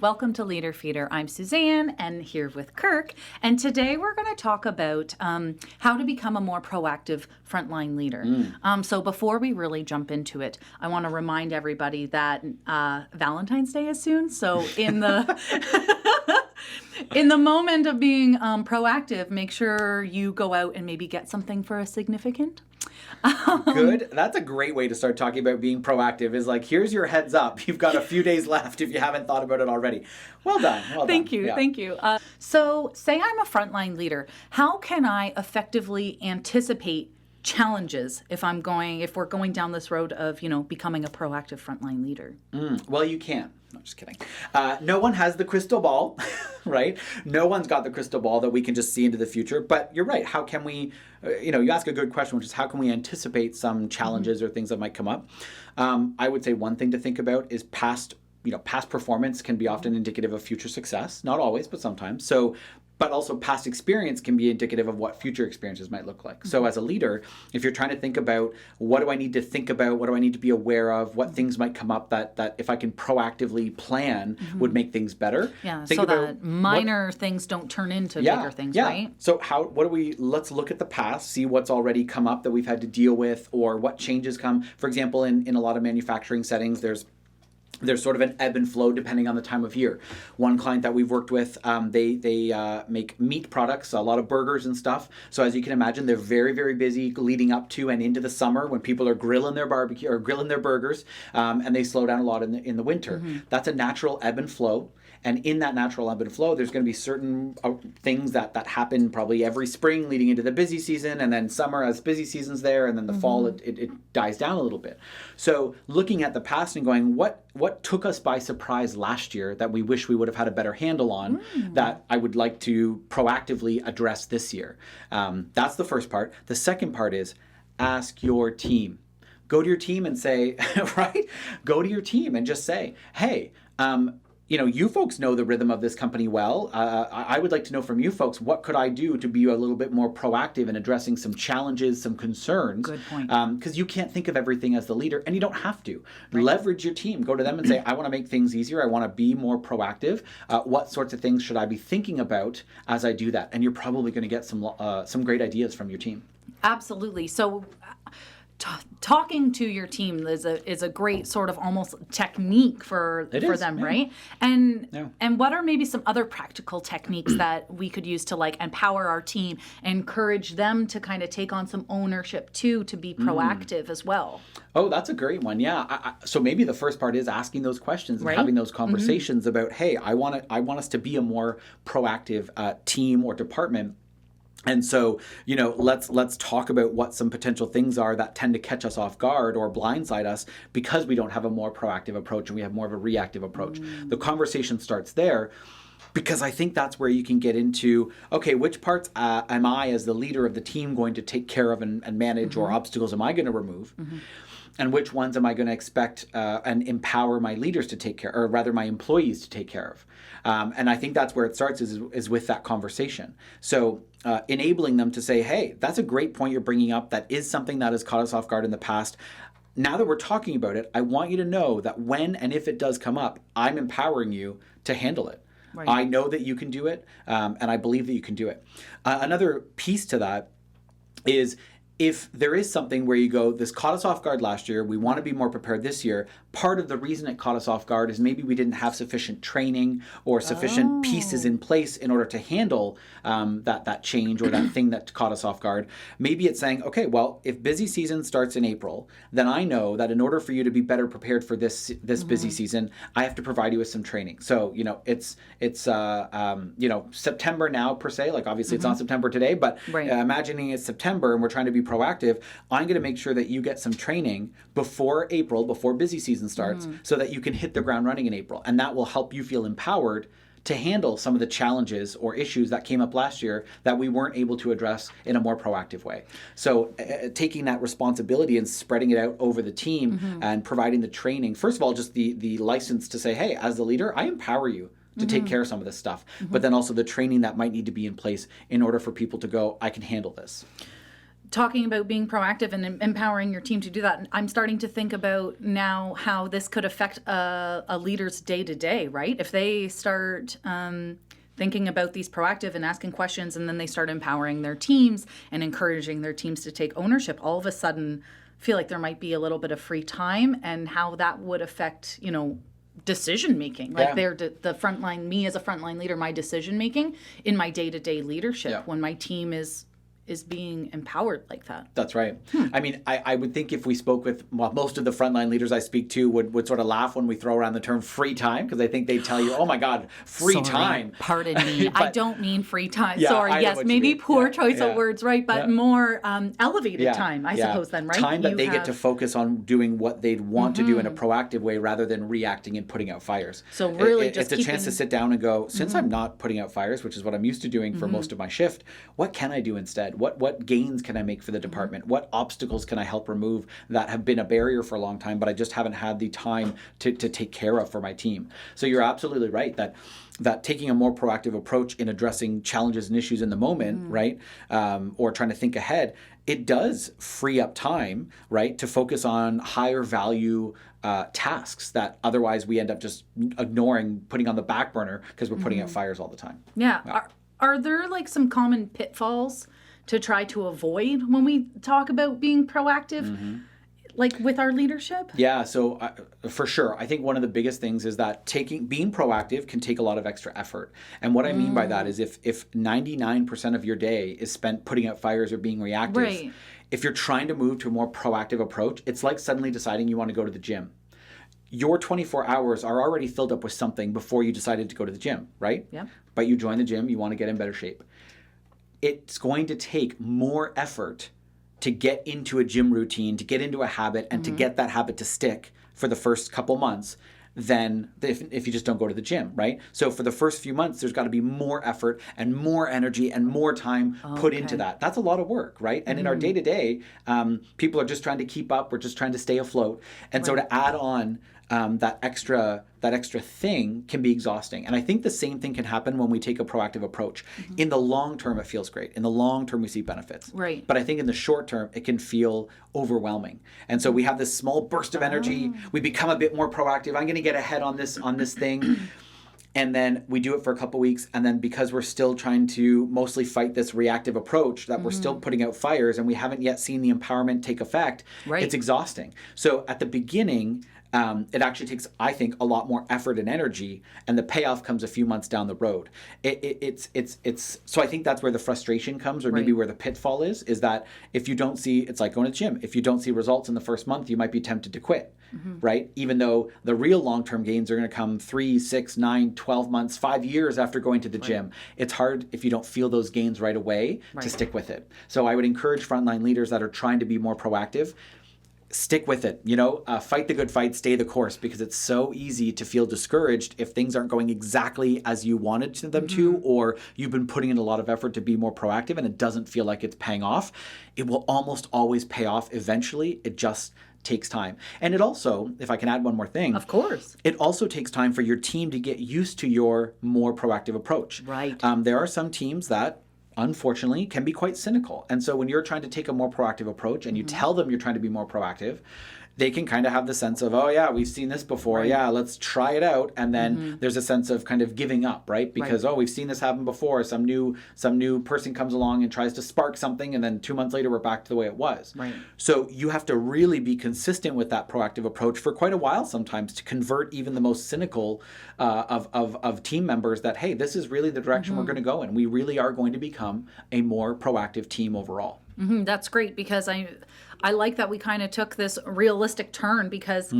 Welcome to Leader Feeder. I'm Suzanne and here with Kirk. And today we're going to talk about how to become a more proactive frontline leader. So before we really jump into it, I want to remind everybody that Valentine's Day is soon. So in the in the moment of being proactive, make sure you go out and maybe get something for a significant. Good. That's a great way to start talking about being proactive, is like, here's your heads up. You've got a few days left if you haven't thought about it already. Well done. Thank you. Yeah. Thank you. So say I'm a frontline leader. How can I effectively anticipate challenges if we're going down this road of, becoming a proactive frontline leader? Well, you can. No, just kidding. No one has the crystal ball, right? No one's got the crystal ball that we can just see into the future. But you're right. How can we, you ask a good question, which is how can we anticipate some challenges or things that might come up? I would say one thing to think about is past performance can be often indicative of future success. Not always, but sometimes. But also past experience can be indicative of what future experiences might look like. So as a leader, if you're trying to think about what do I need to think about, what do I need to be aware of, what things might come up that if I can proactively plan would make things better. Yeah, think so about that minor things don't turn into bigger things, right? So let's look at the past, see what's already come up that we've had to deal with, or what changes come. For example, in a lot of manufacturing settings, there's sort of an ebb and flow depending on the time of year. One client that we've worked with, they make meat products, a lot of burgers and stuff. So as you can imagine, they're very, very busy leading up to and into the summer when people are grilling their barbecue or grilling their burgers, and they slow down a lot in the winter. That's a natural ebb and flow. And in that natural ebb and flow, there's going to be certain things that happen probably every spring leading into the busy season, and then summer as busy season's there, and then the fall it dies down a little bit. So looking at the past and going, what took us by surprise last year that we wish we would have had a better handle on that I would like to proactively address this year? That's the first part. The second part is ask your team. Go to your team and say, right? Go to your team and just say, hey, you folks know the rhythm of this company well. I would like to know from you folks, what could I do to be a little bit more proactive in addressing some challenges, some concerns? Good point. Because you can't think of everything as the leader, and you don't have to. Right. Leverage your team. Go to them and say, I want to make things easier. I want to be more proactive. What sorts of things should I be thinking about as I do that? And you're probably going to get some great ideas from your team. Absolutely. So talking to your team is a great sort of almost technique for them, right? And what are maybe some other practical techniques that we could use to empower our team, encourage them to kind of take on some ownership too, to be proactive as well? Oh, that's a great one. Yeah. So maybe the first part is asking those questions and having those conversations about, hey, I want us to be a more proactive team or department. And so, let's talk about what some potential things are that tend to catch us off guard or blindside us because we don't have a more proactive approach and we have more of a reactive approach. The conversation starts there, because I think that's where you can get into, okay, which parts am I as the leader of the team going to take care of and manage, or obstacles am I going to remove? And which ones am I going to expect and empower my leaders to take care, or rather my employees to take care of? And I think that's where it starts is with that conversation. So enabling them to say, hey, that's a great point you're bringing up. That is something that has caught us off guard in the past. Now that we're talking about it, I want you to know that when and if it does come up, I'm empowering you to handle it. Right. I know that you can do it, and I believe that you can do it. Another piece to that is, if there is something where you go, this caught us off guard last year, we want to be more prepared this year, part of the reason it caught us off guard is maybe we didn't have sufficient training or sufficient pieces in place in order to handle that change or that thing that caught us off guard. Maybe it's saying, okay, well, if busy season starts in April, then I know that in order for you to be better prepared for this busy season, I have to provide you with some training. So, it's September now per se, like obviously it's not September today, but imagining it's September and we're trying to be proactive, I'm going to make sure that you get some training before April, before busy season starts, so that you can hit the ground running in April. And that will help you feel empowered to handle some of the challenges or issues that came up last year that we weren't able to address in a more proactive way. So taking that responsibility and spreading it out over the team and providing the training, first of all, just the license to say, hey, as the leader, I empower you to take care of some of this stuff, but then also the training that might need to be in place in order for people to go, I can handle this. talking about being proactive and empowering your team to do that, I'm starting to think about now how this could affect a leader's day-to-day, right? If they start thinking about these proactive and asking questions, and then they start empowering their teams and encouraging their teams to take ownership, all of a sudden feel like there might be a little bit of free time, and how that would affect, decision making, like the frontline, me as a frontline leader, my decision making in my day-to-day leadership when my team is being empowered like that. That's right. I mean, I would think if we spoke with most of the frontline leaders I speak to would sort of laugh when we throw around the term free time, because I think they tell you, oh my God, free time. Pardon me. But, I don't mean free time. Yeah, Sorry. Yes, maybe poor choice of words, right? But more elevated time, I suppose then, right? Time that they get to focus on doing what they'd want to do in a proactive way rather than reacting and putting out fires. So really it's a chance to sit down and go, since I'm not putting out fires, which is what I'm used to doing for most of my shift, what can I do instead? What gains can I make for the department? What obstacles can I help remove that have been a barrier for a long time, but I just haven't had the time to take care of for my team? So you're absolutely right that taking a more proactive approach in addressing challenges and issues in the moment, right, or trying to think ahead, it does free up time, right, to focus on higher value tasks that otherwise we end up just ignoring, putting on the back burner because we're putting out fires all the time. Yeah. Are there like some common pitfalls to try to avoid when we talk about being proactive, like with our leadership? Yeah, so for sure. I think one of the biggest things is that being proactive can take a lot of extra effort. And what I mean by that is if 99% of your day is spent putting out fires or being reactive, if you're trying to move to a more proactive approach, it's like suddenly deciding you want to go to the gym. Your 24 hours are already filled up with something before you decided to go to the gym, right? Yeah. But you join the gym, you want to get in better shape. It's going to take more effort to get into a gym routine, to get into a habit, and to get that habit to stick for the first couple months than if you just don't go to the gym, right? So for the first few months, there's got to be more effort and more energy and more time put into that. That's a lot of work, right? And in our day-to-day, people are just trying to keep up. We're just trying to stay afloat. And so to add on that extra thing can be exhausting. And I think the same thing can happen when we take a proactive approach. In the long term, it feels great. In the long term, we see benefits. Right. But I think in the short term, it can feel overwhelming. And so we have this small burst of energy. We become a bit more proactive. I'm going to get ahead on this thing. And then we do it for a couple weeks. And then because we're still trying to mostly fight this reactive approach, that we're still putting out fires and we haven't yet seen the empowerment take effect, it's exhausting. So at the beginning, it actually takes, I think, a lot more effort and energy, and the payoff comes a few months down the road. So I think that's where the frustration comes, or maybe where the pitfall is that if you don't see, it's like going to the gym. If you don't see results in the first month, you might be tempted to quit, right? Even though the real long-term gains are going to come 3, 6, 9, 12 months, 5 years after going to the gym. It's hard if you don't feel those gains right away to stick with it. So I would encourage frontline leaders that are trying to be more proactive, stick with it, fight the good fight, stay the course, because it's so easy to feel discouraged if things aren't going exactly as you wanted them to, or you've been putting in a lot of effort to be more proactive and it doesn't feel like it's paying off. It will almost always pay off eventually. It just takes time. And it also, if I can add one more thing. Of course. It also takes time for your team to get used to your more proactive approach. Right. There are some teams that unfortunately can be quite cynical. And so when you're trying to take a more proactive approach and you tell them you're trying to be more proactive, they can kind of have the sense of, oh yeah, we've seen this before. Yeah, let's try it out. And then there's a sense of kind of giving up, right? Because, oh, we've seen this happen before. Some new person comes along and tries to spark something, and then 2 months later, we're back to the way it was. Right. So you have to really be consistent with that proactive approach for quite a while sometimes to convert even the most cynical of team members that, hey, this is really the direction we're going to go in. We really are going to become a more proactive team overall. That's great, because I like that we kind of took this realistic turn, because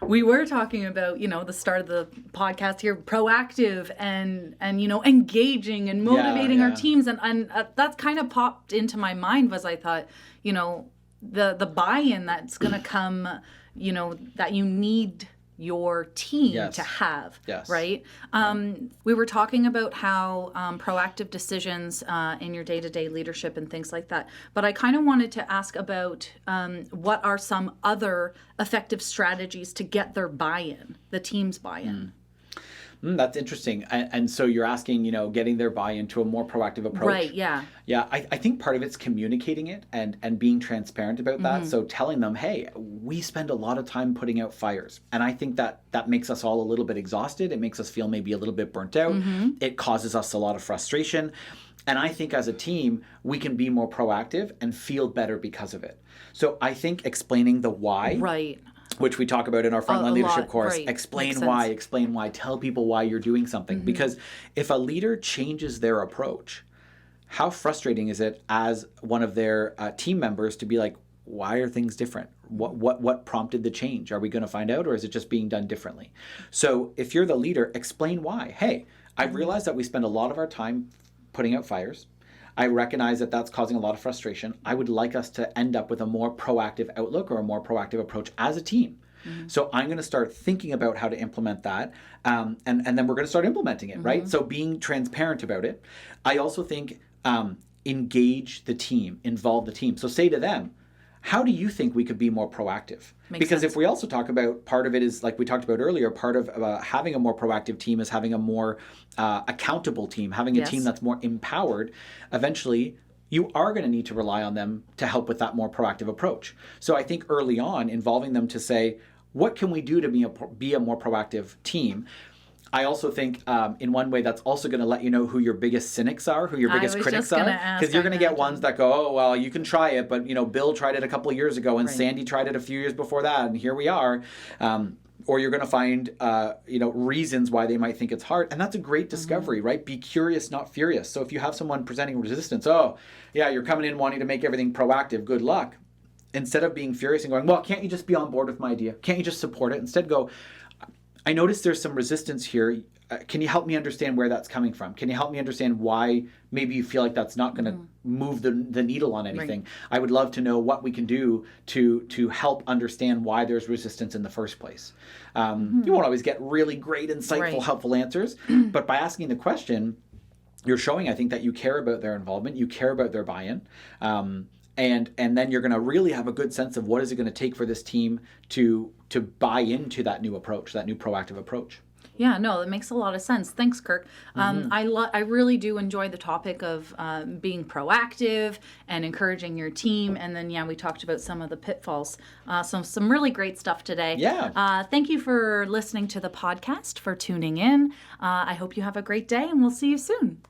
we were talking about, the start of the podcast here, proactive and engaging and motivating our teams. And that's kind of popped into my mind was I thought, the buy-in that's going to come, that you need your team to have, right? We were talking about how proactive decisions in your day-to-day leadership and things like that, but I kind of wanted to ask about what are some other effective strategies to get their buy-in, the team's buy-in? That's interesting. And so you're asking, getting their buy-in to a more proactive approach. Right, yeah. Yeah, I think part of it's communicating it and being transparent about that. So telling them, hey, we spend a lot of time putting out fires. And I think that makes us all a little bit exhausted. It makes us feel maybe a little bit burnt out. It causes us a lot of frustration. And I think as a team, we can be more proactive and feel better because of it. So I think explaining the why. Right. Which we talk about in our Frontline Leadership course. Right. Explain why, tell people why you're doing something. Because if a leader changes their approach, how frustrating is it as one of their team members to be like, why are things different? What prompted the change? Are we going to find out, or is it just being done differently? So if you're the leader, explain why. Hey, I've realized that we spend a lot of our time putting out fires. I recognize that that's causing a lot of frustration. I would like us to end up with a more proactive outlook or a more proactive approach as a team. So I'm going to start thinking about how to implement that, and then we're going to start implementing it, right? So being transparent about it. I also think engage the team, involve the team. So say to them, how do you think we could be more proactive? Because if we also talk about, part of it is, like we talked about earlier, part of having a more proactive team is having a more accountable team, having a team that's more empowered. Eventually, you are going to need to rely on them to help with that more proactive approach. So I think early on, involving them to say, what can we do to be a more proactive team? I also think in one way that's also going to let you know who your biggest cynics are, who your biggest critics are. Because you're going to get ones that go, oh, well, you can try it, but Bill tried it a couple of years ago and Sandy tried it a few years before that, and here we are. Or you're going to find reasons why they might think it's hard. And that's a great discovery, right? Be curious, not furious. So if you have someone presenting resistance, oh, yeah, you're coming in wanting to make everything proactive, good luck. Instead of being furious and going, well, can't you just be on board with my idea? Can't you just support it? Instead go, I noticed there's some resistance here. Can you help me understand where that's coming from? Can you help me understand why maybe you feel like that's not going to move the needle on anything? Right. I would love to know what we can do to help understand why there's resistance in the first place. You won't always get really great, insightful, helpful answers, but by asking the question, you're showing, I think, that you care about their involvement, you care about their buy-in, and then you're going to really have a good sense of what is it going to take for this team to buy into that new approach, that new proactive approach. Yeah, no, that makes a lot of sense. Thanks, Kirk. I really do enjoy the topic of being proactive and encouraging your team. And then, we talked about some of the pitfalls. Some really great stuff today. Yeah. Thank you for listening to the podcast, for tuning in. I hope you have a great day, and we'll see you soon.